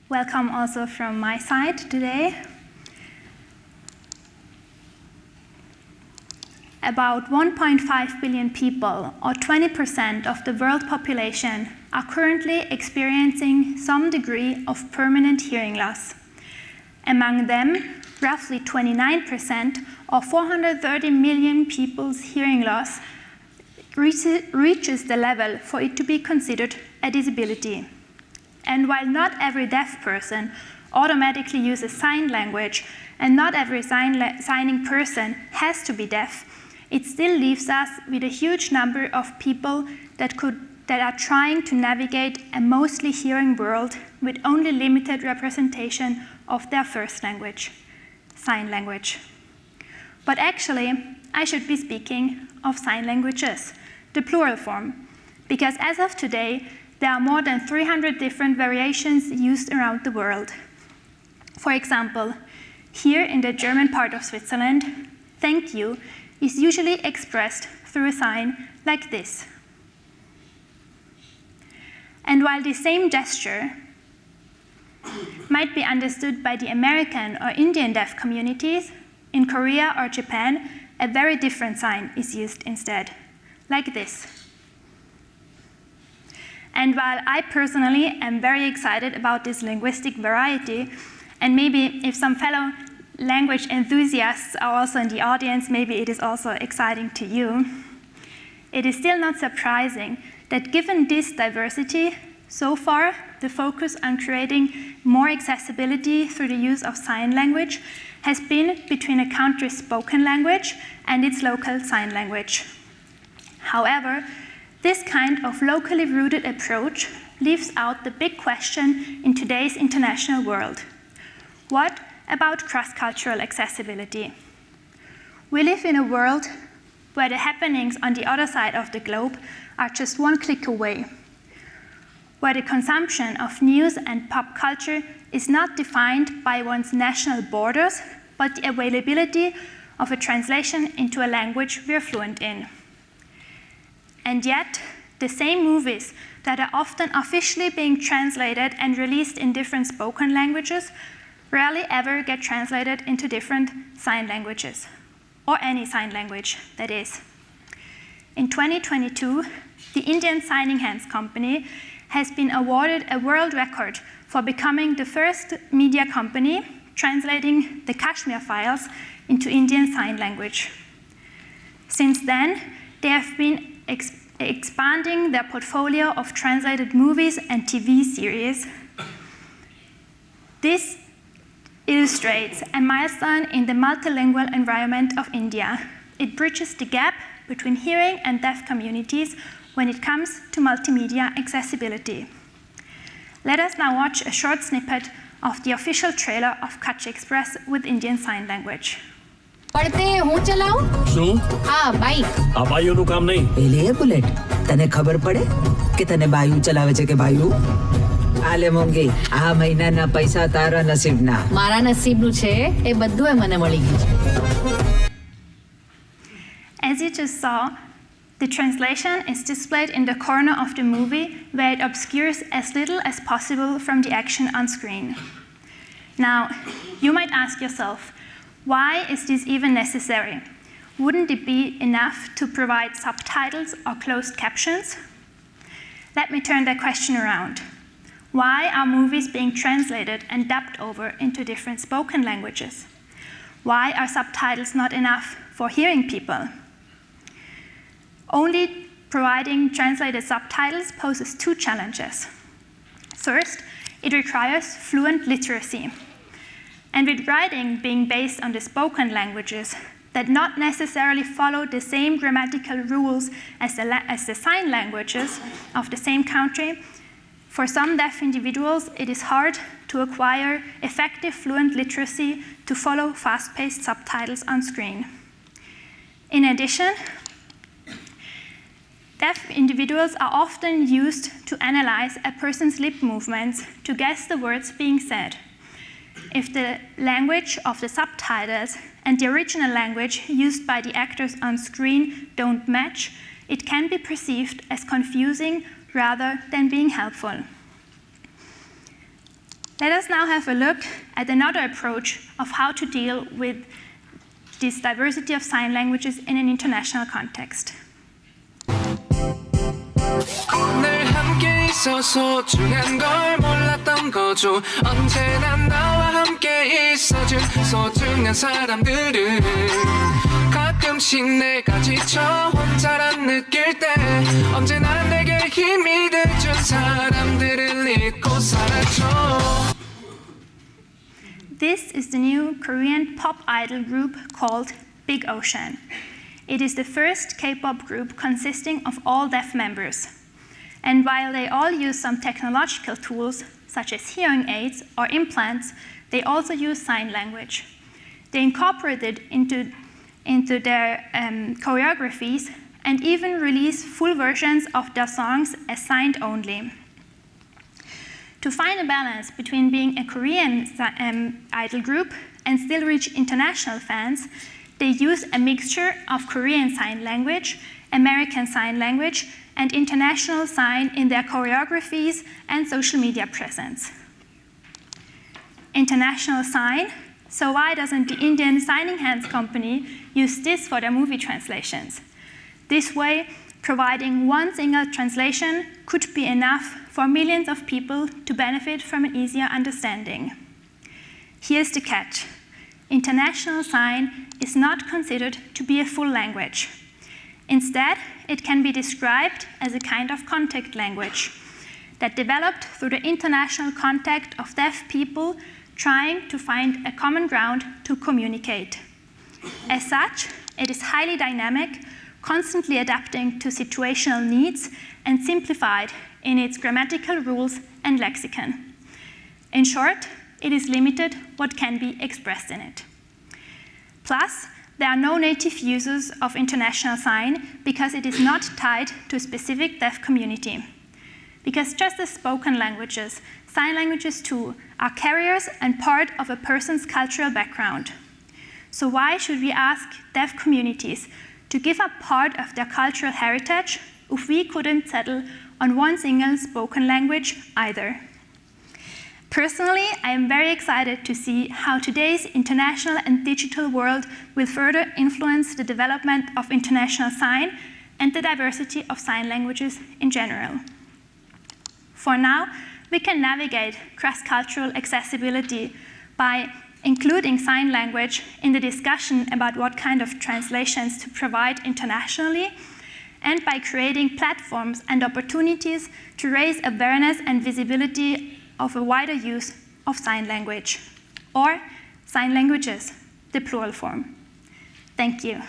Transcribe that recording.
Welcome also from my side today. About 1.5 billion people, or 20% of the world population, are currently experiencing some degree of permanent hearing loss. Among them, roughly 29%, or 430 million people's hearing loss, reaches the level for it to be considered a disability. And while not every deaf person automatically uses sign language, and not every signing person has to be deaf, it still leaves us with a huge number of people that are trying to navigate a mostly hearing world with only limited representation of their first language, sign language. But actually, I should be speaking of sign languages, the plural form, because as of today, there are more than 300 different variations used around the world. For example, here in the German part of Switzerland, thank you is usually expressed through a sign like this. And while the same gesture might be understood by the American or Indian deaf communities, in Korea or Japan, a very different sign is used instead, like this. And while I personally am very excited about this linguistic variety, and maybe if some fellow language enthusiasts are also in the audience, maybe it is also exciting to you, it is still not surprising that given this diversity, so far the focus on creating more accessibility through the use of sign language has been between a country's spoken language and its local sign language. However, this kind of locally rooted approach leaves out the big question in today's international world. What about cross-cultural accessibility? We live in a world where the happenings on the other side of the globe are just one click away, where the consumption of news and pop culture is not defined by one's national borders, but the availability of a translation into a language we are fluent in. And yet, the same movies that are often officially being translated and released in different spoken languages rarely ever get translated into different sign languages, or any sign language, that is. In 2022, the Indian Signing Hands Company has been awarded a world record for becoming the first media company translating the Kashmir Files into Indian Sign Language. Since then, they have been expanding their portfolio of translated movies and TV series. This illustrates a milestone in the multilingual environment of India. It bridges the gap between hearing and deaf communities when it comes to multimedia accessibility. Let us now watch a short snippet of the official trailer of Kutch Express with Indian Sign Language. પડતે હું ચલાઉં શું આ bike આ બાયુનું કામ નહીં પેલી એ bullet તને ખબર પડે કે તને બાયુ ચલાવે છે કે બાયુ આલે મોંઘી આ મહિનાના પૈસા તારા નસીબના મારા નસીબનું છે એ બધું મને મળી ગયું છે. As you just saw, the translation is displayed in the corner of the movie where it obscures as little as possible from the action on screen. Now, you might ask yourself, why is this even necessary? Wouldn't it be enough to provide subtitles or closed captions? Let me turn that question around. Why are movies being translated and dubbed over into different spoken languages? Why are subtitles not enough for hearing people? Only providing translated subtitles poses two challenges. First, it requires fluent literacy. And with writing being based on the spoken languages that not necessarily follow the same grammatical rules as the sign languages of the same country, for some deaf individuals, it is hard to acquire effective fluent literacy to follow fast-paced subtitles on screen. In addition, deaf individuals are often used to analyze a person's lip movements to guess the words being said. If the language of the subtitles and the original language used by the actors on screen don't match, it can be perceived as confusing rather than being helpful. Let us let's now have a look at another approach of how to deal with this diversity of sign languages in an international context. 늘 함께 있어 소중한 걸 몰랐던 거죠. 언제나 나와 함께 있어준 소중한 사람들은 가끔씩 내가 지쳐 혼자란 느낄 때 언제나 내게 힘이 돼준 사람들을 잊고 살았죠. This is the new Korean pop idol group called Big Ocean. It is the first K-pop group consisting of all deaf members. And while they all use some technological tools, such as hearing aids or implants, they also use sign language. They incorporate it into their choreographies and even release full versions of their songs as signed only. To find a balance between being a Korean idol group and still reach international fans, they use a mixture of Korean Sign Language, American Sign Language, and International Sign in their choreographies and social media presence. International Sign, so why doesn't the Indian Signing Hands company use this for their movie translations? This way, providing one single translation could be enough for millions of people to benefit from an easier understanding. Here's the catch. International Sign is not considered to be a full language. Instead, it can be described as a kind of contact language that developed through the international contact of deaf people trying to find a common ground to communicate. As such, it is highly dynamic, constantly adapting to situational needs, and simplified in its grammatical rules and lexicon. In short, it is limited what can be expressed in it. Plus, there are no native users of International Sign because it is not tied to a specific deaf community. Because just as spoken languages, sign languages too are carriers and part of a person's cultural background. So why should we ask deaf communities to give up part of their cultural heritage if we couldn't settle on one single spoken language either? Personally, I am very excited to see how today's international and digital world will further influence the development of International Sign and the diversity of sign languages in general. For now, we can navigate cross-cultural accessibility by including sign language in the discussion about what kind of translations to provide internationally, and by creating platforms and opportunities to raise awareness and visibility of a wider use of sign language, or sign languages, the plural form. Thank you.